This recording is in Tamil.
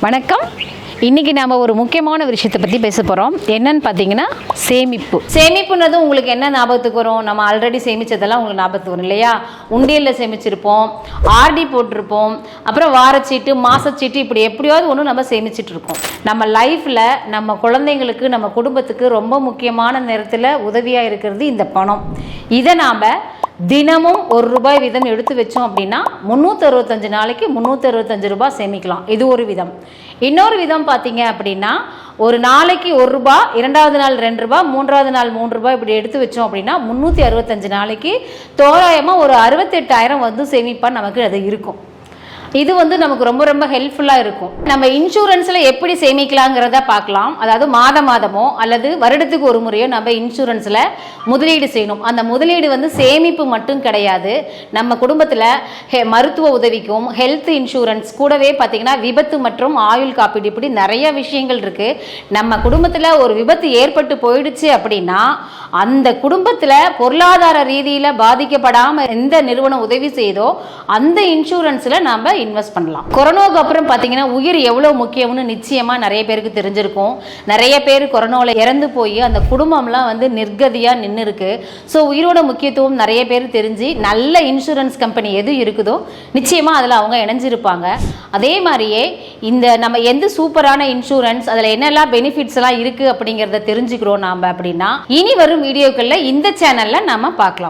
வணக்கம். இன்றைக்கி நாம் ஒரு முக்கியமான விஷயத்தை பற்றி பேச போகிறோம். என்னன்னு பார்த்தீங்கன்னா சேமிப்புன்றது உங்களுக்கு என்ன ஞாபகத்துக்கு வரும்? நம்ம ஆல்ரெடி சேமித்ததெல்லாம் உங்களுக்கு ஞாபகத்துக்கு வரும் இல்லையா? உண்டியலில் சேமிச்சிருப்போம், ஆர்டி போட்டிருப்போம், அப்புறம் வாரச்சீட்டு, மாசச்சீட்டு, இப்படி எப்படியாவது ஒன்று நம்ம சேமிச்சிட்டு இருக்கோம். நம்ம லைஃப்பில் நம்ம குழந்தைங்களுக்கு, நம்ம குடும்பத்துக்கு ரொம்ப முக்கியமான நேரத்தில் உதவியாக இருக்கிறது இந்த பணம். இதை நாம் தினமும் ₹1 வீதம் எடுத்து வச்சோம் அப்படின்னா 365 நாளைக்கு 365 ரூபாய் சேமிக்கலாம். இது ஒரு விதம். இன்னொரு விதம் பார்த்தீங்க அப்படின்னா, ஒரு நாளைக்கு ₹1, 2வது நாள் ₹2, 3வது நாள் ₹3 இப்படி எடுத்து வச்சோம் அப்படின்னா 365 நாளைக்கு தோராயமாக ஒரு 68,000 வந்து சேமிப்பாக நமக்கு அது இருக்கும். இது வந்து நமக்கு ரொம்ப ரொம்ப ஹெல்ப்ஃபுல்லாக இருக்கும். நம்ம இன்சூரன்ஸில் எப்படி சேமிக்கலாங்கிறத பார்க்கலாம். அதாவது மாதமோ அல்லது வருடத்துக்கு ஒரு முறையோ நம்ம இன்சூரன்ஸில் முதலீடு செய்யணும். அந்த முதலீடு வந்து சேமிப்பு மட்டும் கிடையாது. நம்ம குடும்பத்தில் மருத்துவ உதவிக்கும், ஹெல்த் இன்சூரன்ஸ் கூடவே பார்த்திங்கன்னா விபத்து மற்றும் ஆயுள் காப்பீடு, இப்படி நிறைய விஷயங்கள் இருக்குது. நம்ம குடும்பத்தில் ஒரு விபத்து ஏற்பட்டு போயிடுச்சு அப்படின்னா அந்த குடும்பத்தில் பொருளாதார ரீதியில் பாதிக்கப்படாமல் எந்த நிறுவனம் உதவி செய்தோ அந்த இன்சூரன்ஸில் நம்ம இன்வெஸ்ட் பண்ணலாம். கொரோனாவுக்கு அப்புறம் பார்த்தீங்கன்னா உயிர் எவ்வளோ முக்கியம்னு நிச்சயமாக நிறைய பேருக்கு தெரிஞ்சிருக்கும். நிறைய பேர் கொரோனாவில் இறந்து போய் அந்த குடும்பம்லாம் வந்து நிர்கதியாக நின்று இருக்கு. ஸோ உயிரோட முக்கியத்துவம் நிறைய பேர் தெரிஞ்சு நல்ல இன்சூரன்ஸ் கம்பெனி எது இருக்குதோ நிச்சயமாக அதில் அவங்க இணைஞ்சிருப்பாங்க. அதே மாதிரியே இந்த நம்ம எந்த சூப்பரான இன்சூரன்ஸ், அதில் என்னெல்லாம் பெனிஃபிட்ஸ் எல்லாம் இருக்குது அப்படிங்கிறத தெரிஞ்சுக்கிறோம் நாம் அப்படின்னா இனி வரும் வீடியோக்களில் இந்த சேனலில் நம்ம பார்க்கலாம்.